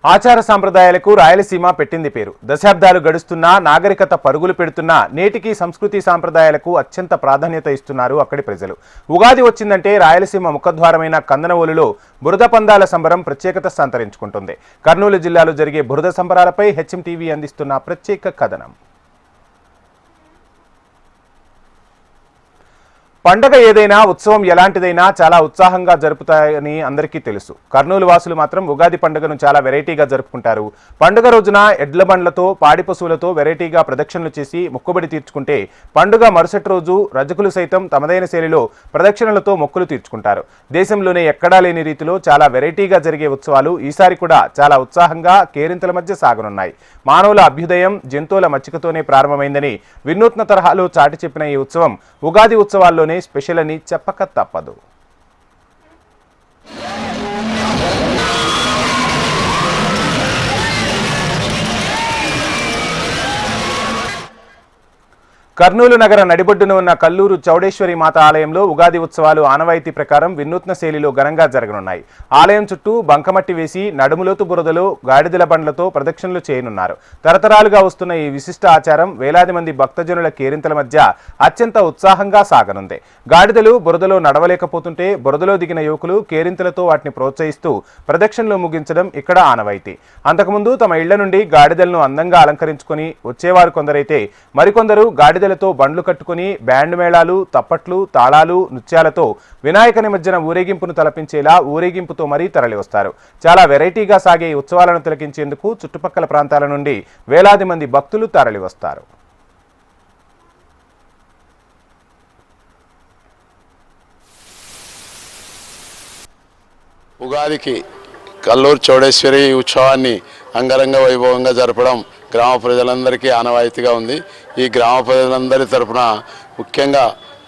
ఆచార సాంప్రదాయాలకు రాయలసీమ పెట్టింది పేరు. దశాబ్దాలు గడుస్తున్నా నాగరికత పరుగులు పెడుతున్నా నేటికి సంస్కృతి సాంప్రదాయాలకు అత్యంత ప్రాధాన్యత ఇస్తున్నారు అక్కడి ప్రజలు. ఉగాది వచ్చిందంటే రాయలసీమ ముఖద్వారమైన కందనవోలులో బురద పందాల సంబరం ప్రత్యేకత సంతరించుకుంటుంది. కర్నూలు జిల్లాలో జరిగే బురద సంబరాలపై హెచ్ఎం టీవీ అందిస్తున్న ప్రత్యేక కథనం. పండగ ఏదైనా ఉత్సవం ఎలాంటిదైనా చాలా ఉత్సాహంగా జరుపుతాయని అందరికీ తెలుసు. కర్నూలు వాసులు మాత్రం ఉగాది పండుగను చాలా వెరైటీగా జరుపుకుంటారు. పండుగ రోజున ఎడ్ల బండ్లతో పాడి పశువులతో వెరైటీగా ప్రదక్షిణలు చేసి మొక్కుబడి తీర్చుకుంటే పండుగ మరుసటి రోజు రజకులు సైతం తమదైన శైలిలో ప్రదక్షిణలతో మొక్కులు తీర్చుకుంటారు. దేశంలోనే ఎక్కడా లేని రీతిలో చాలా వెరైటీగా జరిగే ఉత్సవాలు ఈసారి కూడా చాలా ఉత్సాహంగా కేరింతల మధ్య సాగనున్నాయి. మానవుల అభ్యుదయం జంతువుల మచ్చికతోనే ప్రారంభమైందని వినూత్న తరహాలో చాటి చెప్పిన ఈ ఉత్సవం ఉగాది ఉత్సవాల్లో స్పెషల్ అని చెప్పక తప్పదు. కర్నూలు నగర నడిబొడ్డున ఉన్న కల్లూరు చౌడేశ్వరి మాత ఆలయంలో ఉగాది ఉత్సవాలు ఆనవాయితీ ప్రకారం వినూత్న శైలిలో ఘనంగా జరగనున్నాయి. ఆలయం చుట్టూ బంకమట్టి వేసి నడుములోతు బురదలో గాడిదల బండ్లతో ప్రదక్షిణలు చేయనున్నారు. తరతరాలుగా వస్తున్న ఈ విశిష్ట ఆచారం వేలాది మంది భక్తజనుల కేరింతల మధ్య అత్యంత ఉత్సాహంగా సాగనుంది. గాడిదలు బురదలో నడవలేకపోతుంటే బురదలో దిగిన యువకులు కేరింతలతో వాటిని ప్రోత్సహిస్తూ ప్రదక్షిణలు ముగించడం ఇక్కడ ఆనవాయితీ. అంతకుముందు తమ ఇళ్ల నుండి గాడిదలను అందంగా అలంకరించుకుని వచ్చేవారు కొందరైతే మరికొందరు గాడిదలతో బండ్లు కట్టుకుని బ్యాండ్ మేళాలు, తప్పట్లు, తాళాలు, నృత్యాలతో వినాయక నిమజ్జన ఊరేగింపును తలపించేలా ఊరేగింపుతో మరీ తరలివస్తారు. చాలా వెరైటీగా సాగే ఈ ఉత్సవాలను తిలకించేందుకు చుట్టుపక్కల ప్రాంతాల నుండి వేలాది మంది భక్తులు తరలివస్తారు. ఉగాదికి కల్లూరు చౌడేశ్వరి ఉత్సవాన్ని అంగరంగ వైభవంగా జరపడం గ్రామ ప్రజలందరికీ ఆనవాయితీగా ఉంది. ఈ గ్రామ ప్రజలందరి తరపున ముఖ్యంగా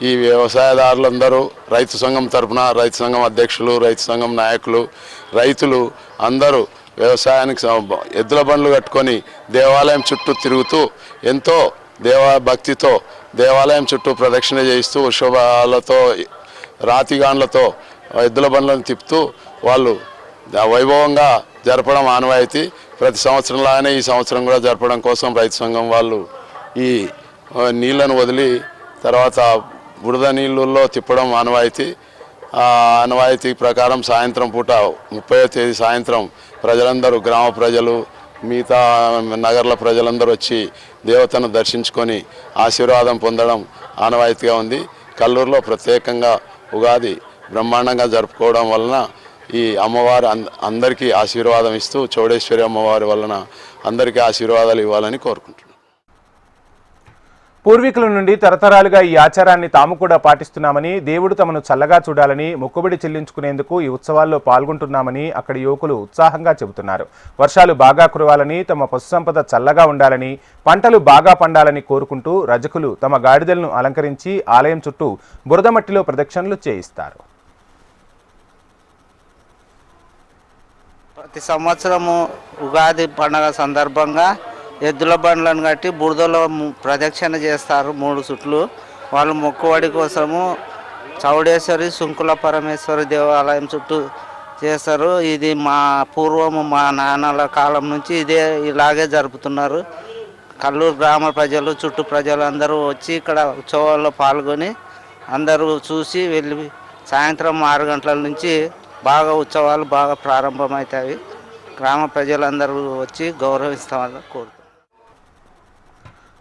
ఈ వ్యవసాయదారులందరూ రైతు సంఘం తరపున రైతు సంఘం అధ్యక్షులు, రైతు సంఘం నాయకులు, రైతులు అందరూ వ్యవసాయానికి ఎద్దుల బండ్లు కట్టుకొని దేవాలయం చుట్టూ తిరుగుతూ ఎంతో భక్తితో దేవాలయం చుట్టూ ప్రదక్షిణ చేయిస్తూ ఉత్సవాలతో రాతిగాండ్లతో ఎద్దుల బండ్లను తిప్పుతూ వాళ్ళు వైభవంగా జరపడం ఆనవాయితీ. ప్రతి సంవత్సరంలాగానే ఈ సంవత్సరం కూడా జరపడం కోసం రైతు సంఘం వాళ్ళు ఈ నీళ్లను వదిలి తర్వాత బురద నీళ్ళల్లో తిప్పడం ఆనవాయితీ. ఆనవాయితీ ప్రకారం సాయంత్రం పూట 30వ తేదీ సాయంత్రం ప్రజలందరూ గ్రామ ప్రజలు మిగతా నగర్ల ప్రజలందరూ వచ్చి దేవతను దర్శించుకొని ఆశీర్వాదం పొందడం ఆనవాయితీగా ఉంది. కల్లూరులో ప్రత్యేకంగా ఉగాది బ్రహ్మాండంగా జరుపుకోవడం వలన ఈ అమ్మవారు అందరికీ ఆశీర్వాదం ఇస్తూ చౌడేశ్వరి అమ్మవారి వలన అందరికీ ఆశీర్వాదాలు ఇవ్వాలని కోరుకుంటున్నాను. పూర్వీకుల నుండి తరతరాలుగా ఈ ఆచారాన్ని తాము కూడా పాటిస్తున్నామని, దేవుడు తమను చల్లగా చూడాలని మొక్కుబడి చెల్లించుకునేందుకు ఈ ఉత్సవాల్లో పాల్గొంటున్నామని అక్కడి యువకులు ఉత్సాహంగా చెబుతున్నారు. వర్షాలు బాగా కురవాలని, తమ పశుసంపద చల్లగా ఉండాలని, పంటలు బాగా పండాలని కోరుకుంటూ రజకులు తమ గాడిదలను అలంకరించి ఆలయం చుట్టూ బురదమట్టిలో ప్రదక్షిణలు చేయిస్తారు. ప్రతి సంవత్సరము ఉగాది పండుగ సందర్భంగా ఎద్దుల బండ్లను కట్టి బురదలో ప్రదక్షిణ చేస్తారు 3 చుట్లు. వాళ్ళు మొక్కుబడి కోసము చౌడేశ్వరి సుంకుల పరమేశ్వరి దేవాలయం చుట్టూ చేస్తారు. ఇది మా పూర్వము మా నాన్నల కాలం నుంచి ఇలాగే జరుపుతున్నారు. కల్లూరు గ్రామ ప్రజలు చుట్టూ ప్రజలు అందరూ వచ్చి ఇక్కడ ఉత్సవాల్లో పాల్గొని అందరూ చూసి వెళ్ళి సాయంత్రం 6 గంటల నుంచి బాగా ఉత్సవాలు బాగా ప్రారంభమవుతాయి. గ్రామ ప్రజలందరూ వచ్చి గౌరవిస్తామని కోరుతున్నాను.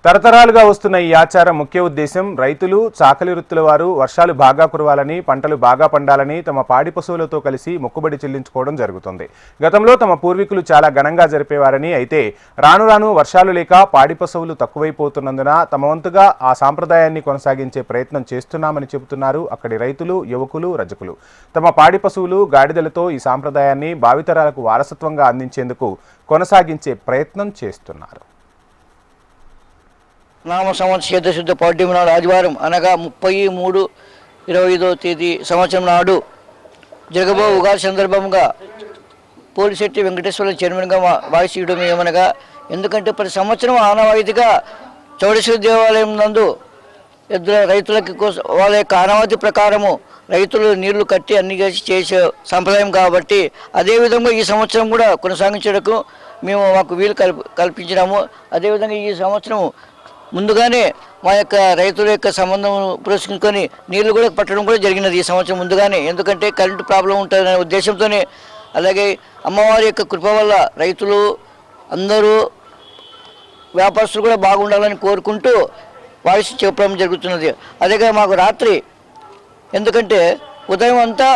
తరతరాలుగా వస్తున్న ఈ ఆచారం ముఖ్య ఉద్దేశం రైతులు, చాకలి వృత్తుల వారు వర్షాలు బాగా కురవాలని, పంటలు బాగా పండాలని తమ పాడి పశువులతో కలిసి మొక్కుబడి చెల్లించుకోవడం జరుగుతుంది. గతంలో తమ పూర్వీకులు చాలా ఘనంగా జరిపేవారని, అయితే రాను రాను వర్షాలు లేక పాడి పశువులు తక్కువైపోతున్నందున తమ వంతుగా ఆ సాంప్రదాయాన్ని కొనసాగించే ప్రయత్నం చేస్తున్నామని చెబుతున్నారు అక్కడి రైతులు, యువకులు, రజకులు. తమ పాడి పశువులు, గాడిదలతో ఈ సాంప్రదాయాన్ని భావితరాలకు వారసత్వంగా అందించేందుకు కొనసాగించే ప్రయత్నం చేస్తున్నారు. నామ సంవత్సర శుద్ధ పౌర్ణమి నాడు ఆదివారం అనగా 30/3/25వ తేదీ సంవత్సరం నాడు జరగబో ఉగాది సందర్భంగా పోలిశెట్టి వెంకటేశ్వర చైర్మన్గా వాయిస్ ఇవ్వడం ఏమనగా, ఎందుకంటే ప్రతి సంవత్సరం ఆనవాయితీగా చౌడేశ్వరి దేవాలయం నందు ఎద్దుల రైతులకి కోసం వాళ్ళ యొక్క ఆనవాయితీ ప్రకారము రైతులు నీళ్లు కట్టి అన్ని చేసే సంప్రదాయం కాబట్టి అదేవిధంగా ఈ సంవత్సరం కూడా కొనసాగించడానికి మాకు వీలు కల్పించినాము. అదేవిధంగా ఈ సంవత్సరం ముందుగానే మా యొక్క రైతుల యొక్క సంబంధం పురస్కరించుకొని నీళ్లు కూడా పట్టడం కూడా జరిగినది ఈ సంవత్సరం ముందుగానే. ఎందుకంటే కరెంటు ప్రాబ్లం ఉంటుందనే ఉద్దేశంతోనే, అలాగే అమ్మవారి యొక్క కృప వల్ల రైతులు అందరూ వ్యాపారస్తులు కూడా బాగుండాలని కోరుకుంటూ వాయిస్ చెప్పడం జరుగుతున్నది. అదేగా మాకు రాత్రి, ఎందుకంటే ఉదయం అంతా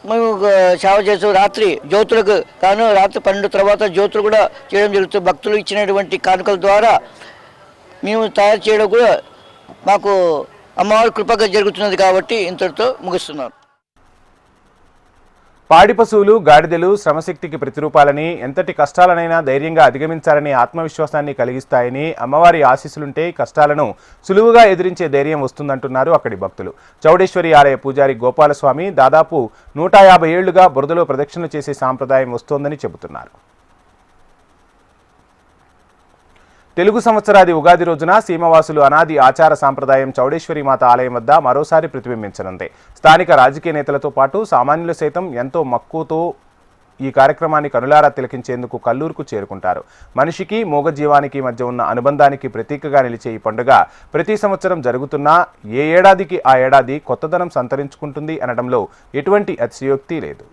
మేము సేవ చేస్తూ రాత్రి జ్యోతులకు కాను రాత్రి 12 తర్వాత జ్యోతులు కూడా చేయడం జరుగుతుంది. భక్తులు ఇచ్చినటువంటి కానుకల ద్వారా మేము తయారు చేయడం కూడా మాకు అమ్మవారి కృపగా జరుగుతున్నది కాబట్టి ఇంతటితో ముగిస్తున్నాను. పాడి పశువులు గాడిదలు శ్రమశక్తికి ప్రతిరూపాలని, ఎంతటి కష్టాలనైనా ధైర్యంగా అధిగమించాలని ఆత్మవిశ్వాసాన్ని కలిగిస్తాయని, అమ్మవారి ఆశీస్సులుంటే కష్టాలను సులువుగా ఎదిరించే ధైర్యం వస్తుందంటున్నారు అక్కడి భక్తులు. చౌడేశ్వరి ఆలయ పూజారి గోపాలస్వామి దాదాపు 150 ఏళ్లుగా బురదలో ప్రదక్షిణలు చేసే సాంప్రదాయం వస్తోందని చెబుతున్నారు. తెలుగు సంవత్సరాది ఉగాది రోజున సీమవాసులు అనాది ఆచార సాంప్రదాయం చౌడేశ్వరి మాత ఆలయం వద్ద మరోసారి ప్రతిబింబించనుంది. స్థానిక రాజకీయ నేతలతో పాటు సామాన్యులు సైతం ఎంతో మక్కువతో ఈ కార్యక్రమాన్ని కనులారా తిలకించేందుకు కల్లూరుకు చేరుకుంటారు. మనిషికి మూగజీవానికి మధ్య ఉన్న అనుబంధానికి ప్రతీకగా నిలిచే ఈ పండుగ ప్రతి సంవత్సరం జరుగుతున్నా ఏ ఏడాదికి ఆ ఏడాది కొత్తదనం సంతరించుకుంటుంది అనడంలో ఎటువంటి అతిశయోక్తి లేదు.